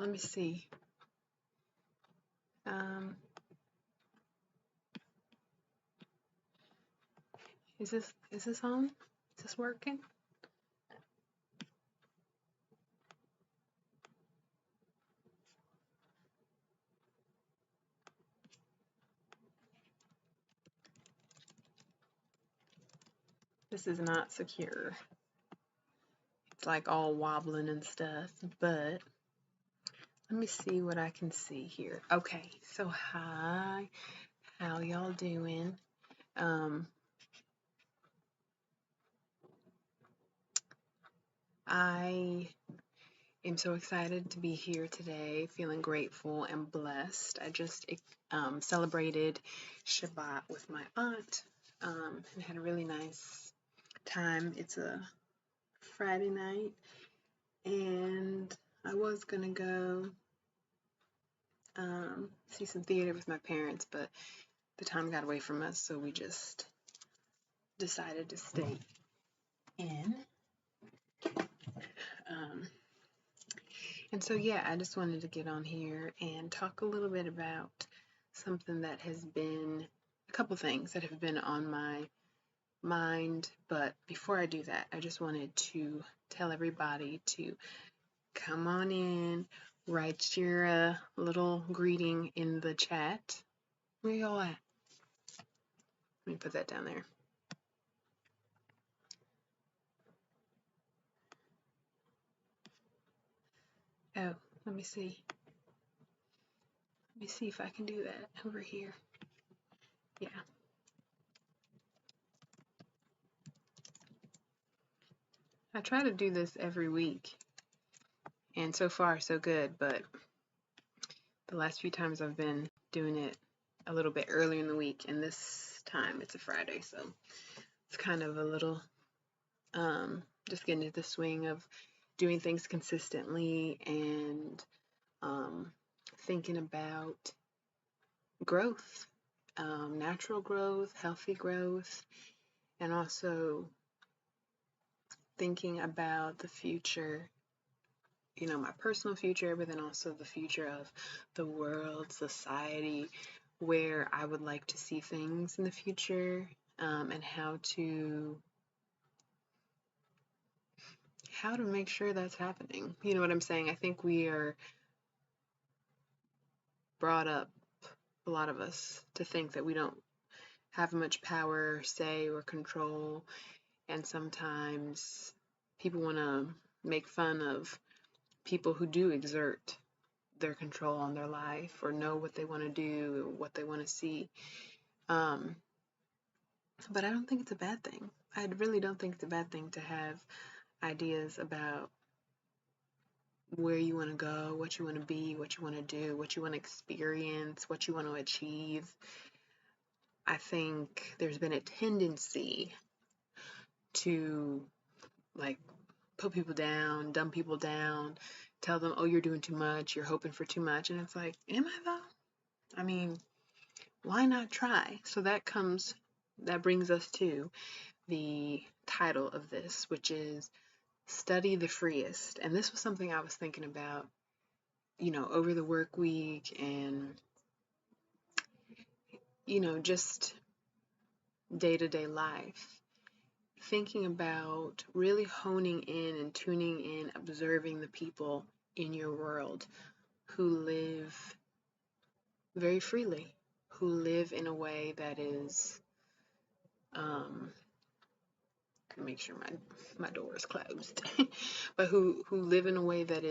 Let me see. Um, is this on? Is this working? This is not secure. It's like all wobbling and stuff, but let me see what I can see here. Okay, so hi, how y'all doing? Um, I am so excited to be here today, feeling grateful and blessed. I just celebrated Shabbat with my aunt and had a really nice time. It's a Friday night, and I was gonna go see some theater with my parents, but the time got away from us, so we just decided to stay in. Um, and so, yeah, I just wanted to get on here and talk a little bit about something that has been a couple things that have been on my mind. But before I do that, I just wanted to tell everybody to come on in, write your little greeting in the chat. Where y'all at? Let me put that down there. Oh, let me see. Let me see if I can do that over here. Yeah. I try to do this every week, and so far so good, but the last few times I've been doing it a little bit earlier in the week, and this time it's a Friday, so it's kind of a little just getting into the swing of doing things consistently and thinking about growth, natural growth, healthy growth, and also thinking about the future, my personal future, but then also the future of the world, society, where I would like to see things in the future, and how to make sure that's happening. You know what I'm saying? I think we are brought up, a lot of us, to think that we don't have much power, say, or control, and sometimes people want to make fun of people who do exert their control on their life or know what they want to do, what they want to see. But I don't think it's a bad thing. I really don't think it's a bad thing to have ideas about where you want to go, what you want to be, what you want to do, what you want to experience, what you want to achieve. I think there's been a tendency to like put people down, dumb people down, tell them, oh, you're doing too much, you're hoping for too much. And it's like, am I though? I mean, why not try? So that brings us to the title of this, which is Study the Freest. And this was something I was thinking about, over the work week and, just day-to-day life. Thinking about really honing in and tuning in, observing the people in your world who live very freely, who live in a way that is, make sure my door is closed, but who live in a way that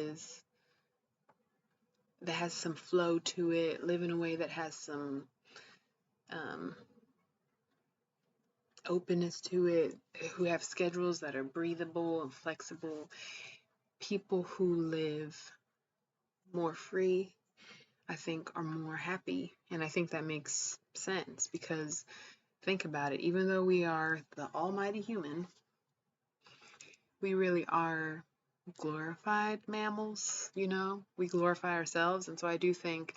has some flow to it, live in a way that has some openness to it, who have schedules that are breathable and flexible, people who live more free, I think, are more happy. And I think that makes sense because think about it, even though we are the almighty human, we really are glorified mammals, we glorify ourselves. And so I do think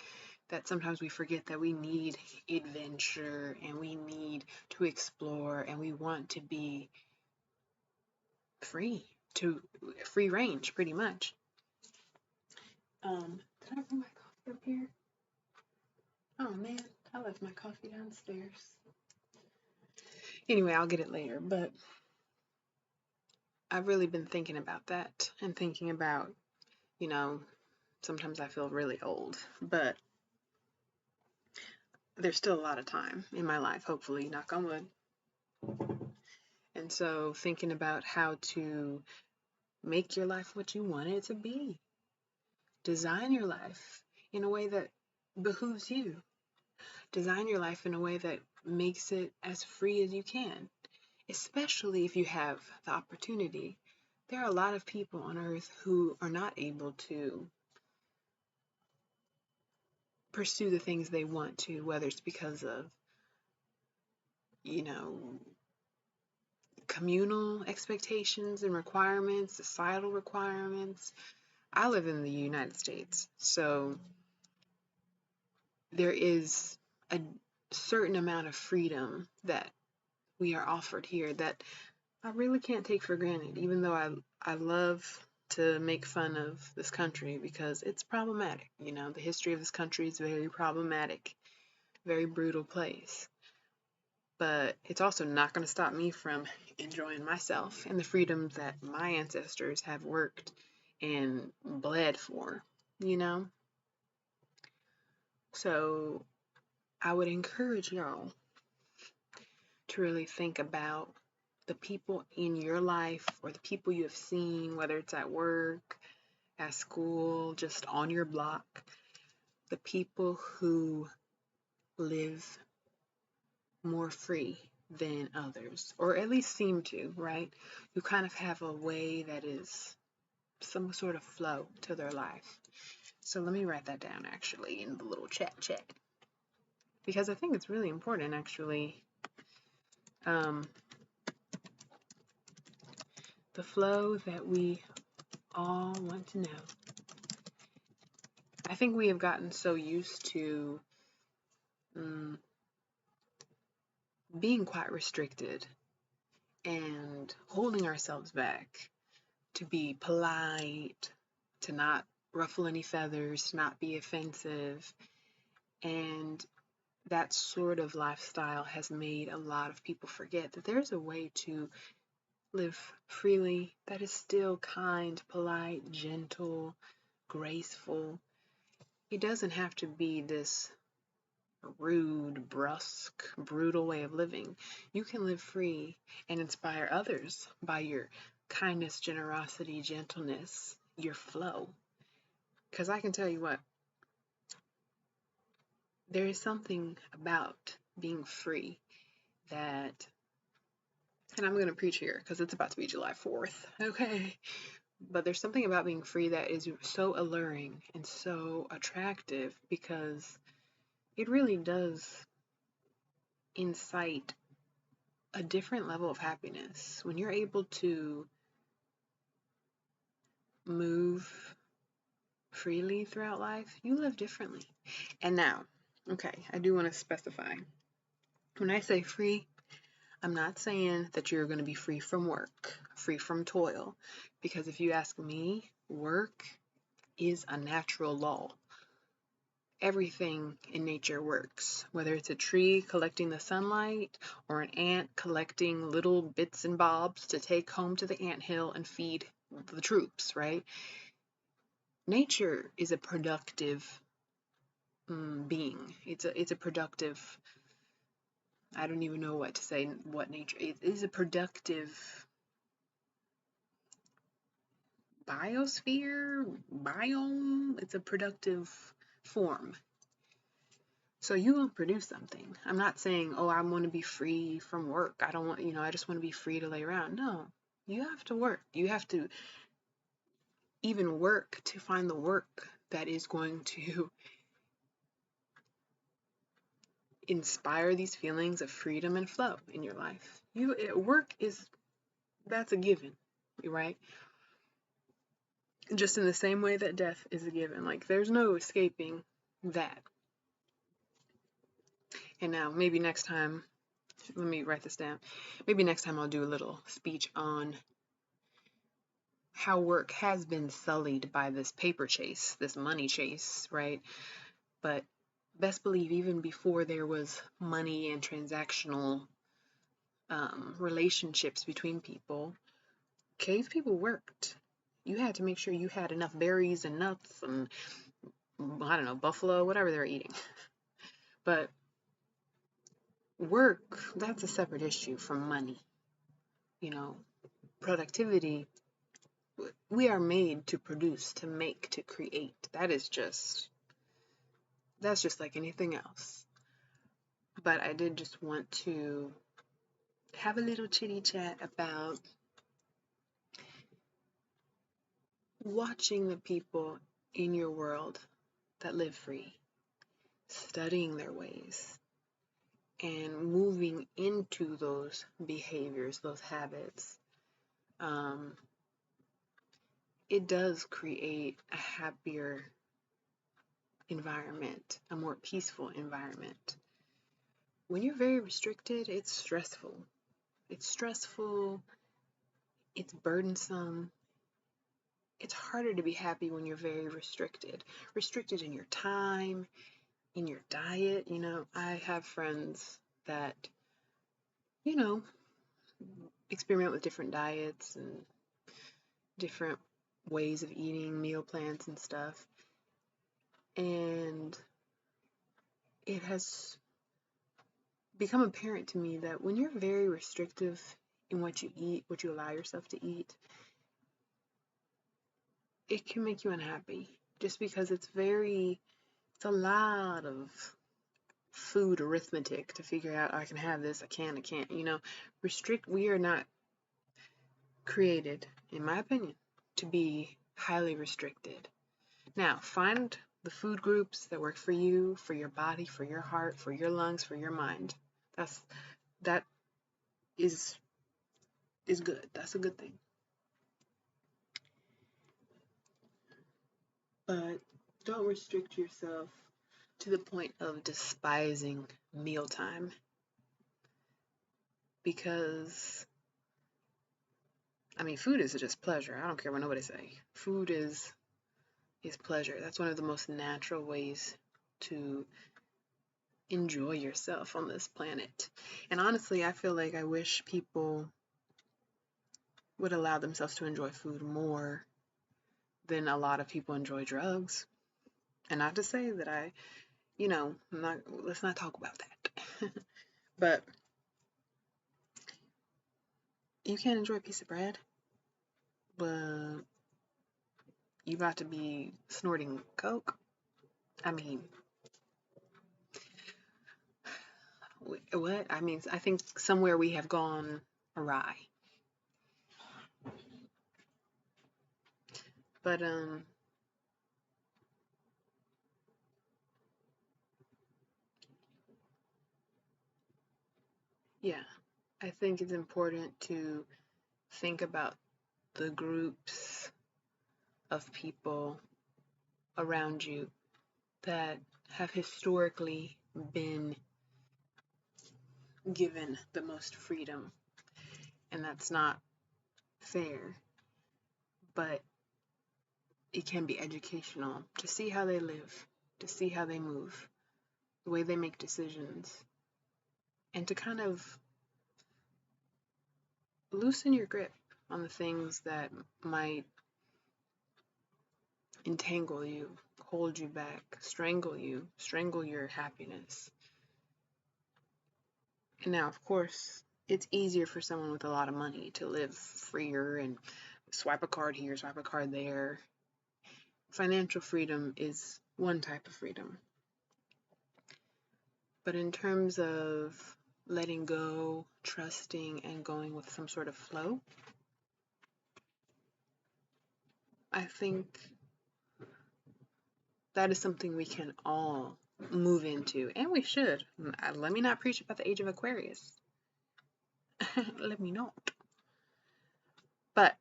that sometimes we forget that we need adventure and we need to explore and we want to be free range pretty much. Did I bring my coffee up here? Oh man, I left my coffee downstairs. Anyway, I'll get it later, but I've really been thinking about that and thinking about, you know, sometimes I feel really old, but there's still a lot of time in my life, hopefully, knock on wood. And so thinking about how to make your life what you want it to be. Design your life in a way that behooves you. Design your life in a way that makes it as free as you can, especially if you have the opportunity. There are a lot of people on earth who are not able to pursue the things they want to, whether it's because of, you know, communal expectations and requirements, societal requirements. I live in the United States, so there is a certain amount of freedom that we are offered here that I really can't take for granted, even though I love to make fun of this country because it's problematic. You know, the history of this country is very problematic, very brutal place. But it's also not going to stop me from enjoying myself and the freedoms that my ancestors have worked and bled for, you know? So I would encourage y'all to really think about the people in your life or the people you have seen, whether it's at work, at school, just on your block, the people who live more free than others, or at least seem to, right? You kind of have a way that is some sort of flow to their life. So let me write that down actually in the little chat because I think it's really important actually. The flow that we all want to know. I think we have gotten so used to being quite restricted and holding ourselves back to be polite, to not ruffle any feathers, to not be offensive. And that sort of lifestyle has made a lot of people forget that there's a way to live freely that is still kind, polite, gentle, graceful. It doesn't have to be this rude, brusque, brutal way of living. You can live free and inspire others by your kindness, generosity, gentleness, your flow. Because I can tell you what, there is something about being free that, and I'm going to preach here because it's about to be July 4th, okay? But there's something about being free that is so alluring and so attractive because it really does incite a different level of happiness. When you're able to move freely throughout life, you live differently. And now, okay, I do want to specify. When I say free, I'm not saying that you're going to be free from work, free from toil, because if you ask me, work is a natural law. Everything in nature works, whether it's a tree collecting the sunlight or an ant collecting little bits and bobs to take home to the anthill and feed the troops, right? Nature is a productive being. It's a productive, I don't even know what to say, what nature is. It is a productive biosphere, biome. It's a productive form. So you will produce something. I'm not saying, oh, I want to be free from work. I don't want, I just want to be free to lay around. No, you have to work. You have to even work to find the work that is going to inspire these feelings of freedom and flow in your life. Work is, that's a given, right? Just in the same way that death is a given. Like there's no escaping that. And now maybe next time, let me write this down. Maybe next time I'll do a little speech on how work has been sullied by this paper chase, this money chase, right? But best believe even before there was money and transactional relationships between people, cave people worked. You had to make sure you had enough berries and nuts and, I don't know, buffalo, whatever they were eating. But work, that's a separate issue from money. You know, productivity, we are made to produce, to make, to create. That's just like anything else. But I did just want to have a little chitty chat about watching the people in your world that live free, studying their ways, and moving into those behaviors, those habits. Um, it does create a happier environment, a more peaceful environment. When you're very restricted, it's stressful. It's stressful, it's burdensome. It's harder to be happy when you're very restricted. Restricted in your time, in your diet. You know, I have friends that, you know, experiment with different diets and different ways of eating, meal plans and stuff. And it has become apparent to me that when you're very restrictive in what you eat, what you allow yourself to eat, it can make you unhappy just because it's a lot of food arithmetic to figure out, I can have this, I can't, you know. We are not created, in my opinion, to be highly restricted. Now, find the food groups that work for you, for your body, for your heart, for your lungs, for your mind. That is good. That's a good thing. But don't restrict yourself to the point of despising mealtime, because I mean, food is just pleasure. I don't care what nobody say. Food is pleasure. That's one of the most natural ways to enjoy yourself on this planet. And honestly, I feel like I wish people would allow themselves to enjoy food more than a lot of people enjoy drugs. And not to say that let's not talk about that. But you can't enjoy a piece of bread, but you about to be snorting coke. I mean, what? I mean, I think somewhere we have gone awry. But yeah, I think it's important to think about the groups of people around you that have historically been given the most freedom. And that's not fair, but it can be educational to see how they live, to see how they move, the way they make decisions, and to kind of loosen your grip on the things that might entangle you, hold you back, strangle your happiness. And now, of course, it's easier for someone with a lot of money to live freer and swipe a card here, swipe a card there. Financial freedom is one type of freedom. But in terms of letting go, trusting, and going with some sort of flow, I think that is something we can all move into, and we should. Let me not preach about the age of Aquarius. Let me not. But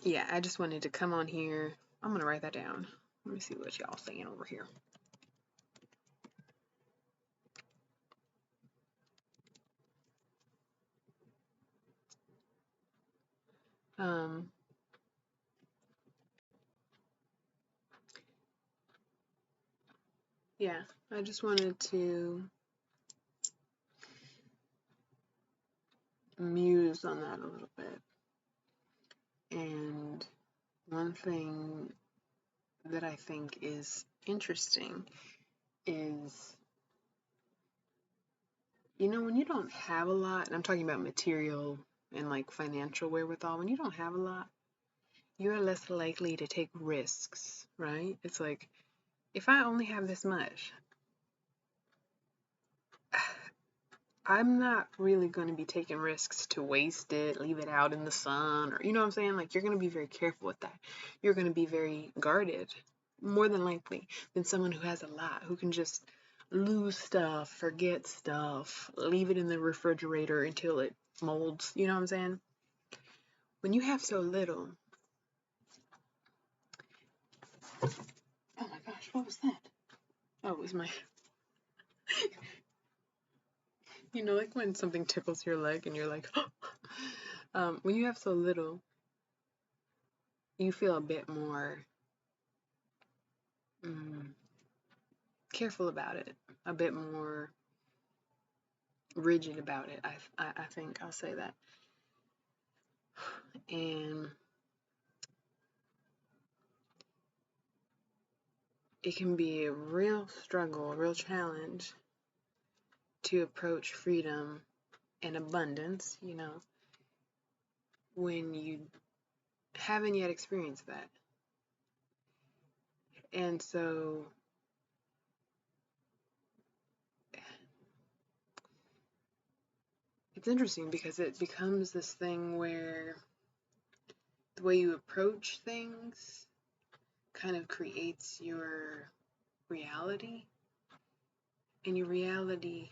yeah, I just wanted to come on here. I'm gonna write that down. Let me see what y'all saying over here. yeah, I just wanted to muse on that a little bit. And one thing that I think is interesting is, when you don't have a lot, and I'm talking about material and like financial wherewithal, when you don't have a lot, you're less likely to take risks, right? It's like, if I only have this much, I'm not really going to be taking risks to waste it, leave it out in the sun, or you know what I'm saying? Like, you're going to be very careful with that. You're going to be very guarded, more than likely, than someone who has a lot, who can just lose stuff, forget stuff, leave it in the refrigerator until it molds. You know what I'm saying? When you have so little, oh my gosh, what was that? Oh, it was my, like when something tickles your leg and you're like, when you have so little, you feel a bit more mm, careful about it, a bit more rigid about it. I think I'll say that. And it can be a real struggle, a real challenge to approach freedom and abundance, when you haven't yet experienced that. And so it's interesting because it becomes this thing where the way you approach things kind of creates your reality. And your reality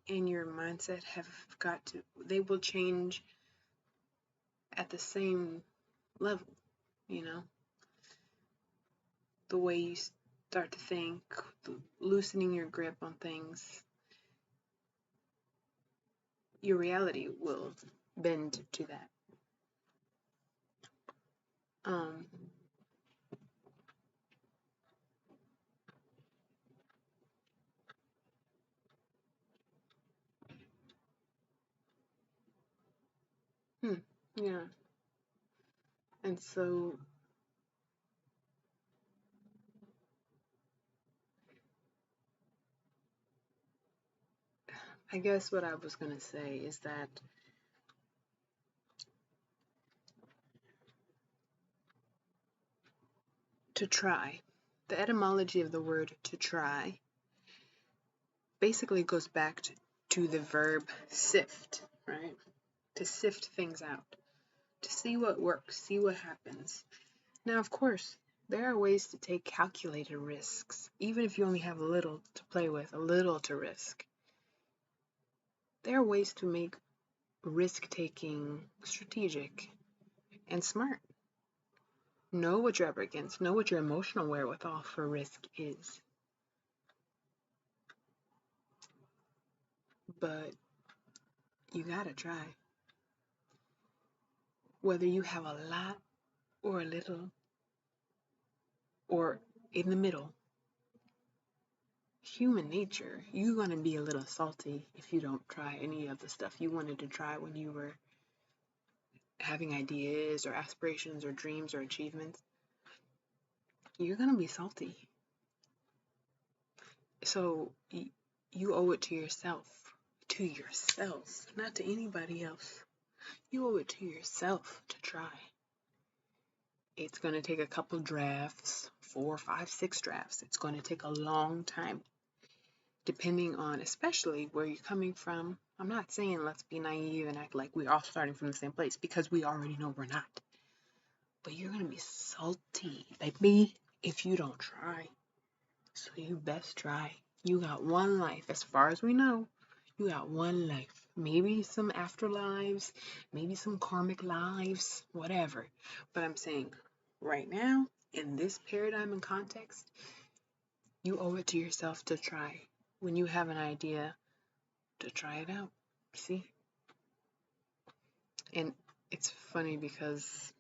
and your mindset they will change at the same level, you know? The way you start to think, loosening your grip on things, your reality will bend to that. Um, yeah. And so I guess what I was going to say is that to try, the etymology of the word to try basically goes back to the verb sift, right? To sift things out, to see what works, see what happens. Now, of course, there are ways to take calculated risks, even if you only have a little to play with, a little to risk. There are ways to make risk taking strategic and smart. Know what you're up against, know what your emotional wherewithal for risk is. But you gotta try. Whether you have a lot or a little, or in the middle, human nature, you're gonna be a little salty if you don't try any of the stuff you wanted to try when you were having ideas or aspirations or dreams or achievements. You're gonna be salty. So you owe it to yourself, not to anybody else. You owe it to yourself to try. It's going to take a couple drafts, 4, 5, 6 drafts. It's going to take a long time, depending on especially where you're coming from. I'm not saying let's be naive and act like we're all starting from the same place, because we already know we're not. But you're going to be salty, baby, if you don't try. So you best try. You got one life. As far as we know, you got one life. Maybe some afterlives, maybe some karmic lives, whatever. But I'm saying right now, in this paradigm and context, you owe it to yourself to try. When you have an idea, to try it out. See? And it's funny because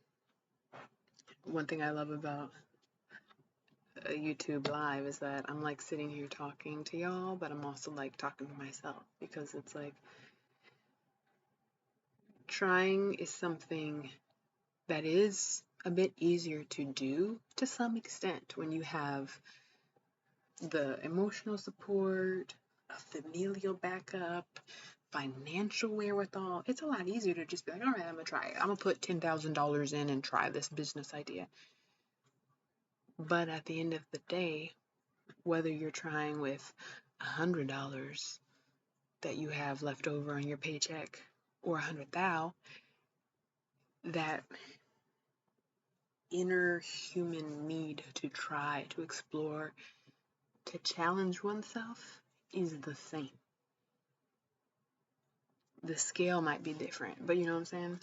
one thing I love about a YouTube live is that I'm like sitting here talking to y'all, but I'm also like talking to myself because it's like trying is something that is a bit easier to do to some extent when you have the emotional support, a familial backup, financial wherewithal. It's a lot easier to just be like, all right, I'm gonna try it. I'm gonna put $10,000 in and try this business idea. But at the end of the day, whether you're trying with $100 that you have left over on your paycheck or 100,000, that inner human need to try, to explore, to challenge oneself is the same. The scale might be different, but you know what I'm saying?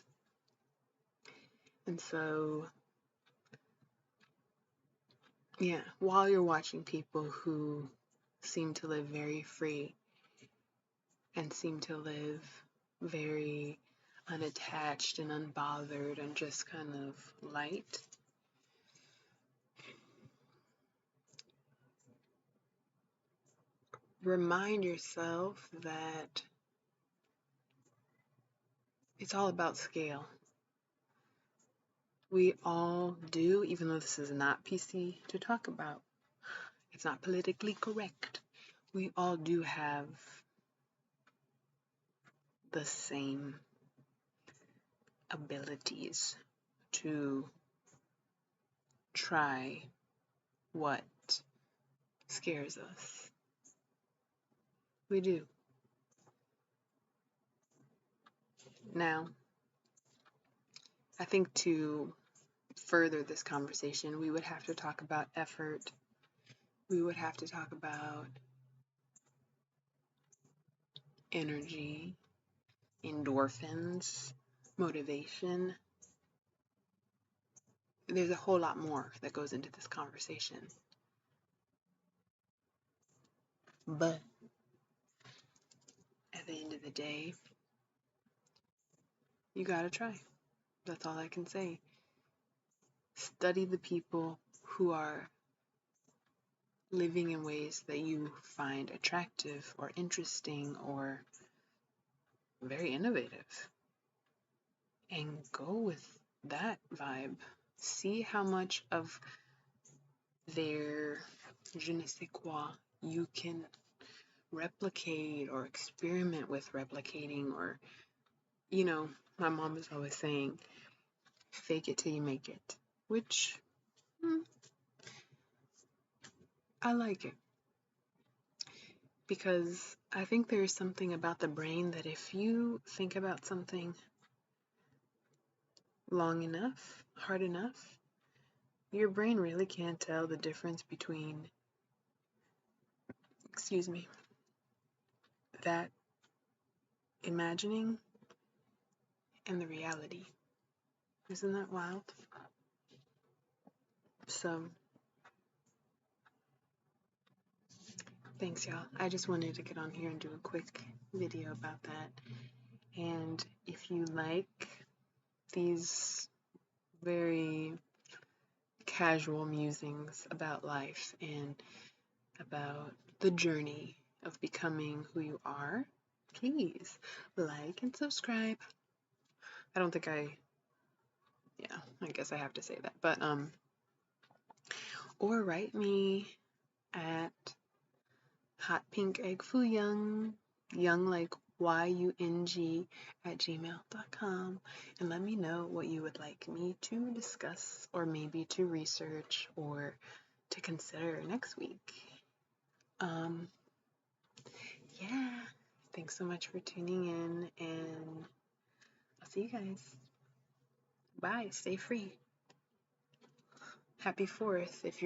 And so, yeah, while you're watching people who seem to live very free and seem to live very unattached and unbothered and just kind of light, remind yourself that it's all about scale. We all do, even though this is not PC to talk about, it's not politically correct. We all do have the same abilities to try what scares us. We do. Now, I think to further this conversation, we would have to talk about effort. We would have to talk about energy, endorphins, motivation. There's a whole lot more that goes into this conversation. But at the end of the day, you gotta try. That's all I can say. Study the people who are living in ways that you find attractive or interesting or very innovative, and go with that vibe. See how much of their je ne sais quoi you can replicate or experiment with replicating, or, you know, my mom is always saying, fake it till you make it, which I like it. Because I think there's something about the brain that if you think about something long enough, hard enough, your brain really can't tell the difference between, excuse me, that imagining and the reality. Isn't that wild? So, thanks, y'all. I just wanted to get on here and do a quick video about that. And if you like these very casual musings about life and about the journey of becoming who you are, please like and subscribe. I don't think I guess I have to say that. But or write me at hotpinkeggfooyoung, young like YUNG, at gmail.com, and let me know what you would like me to discuss or maybe to research or to consider next week. Yeah, thanks so much for tuning in, and I'll see you guys. Bye. Stay free. Happy 4th if you're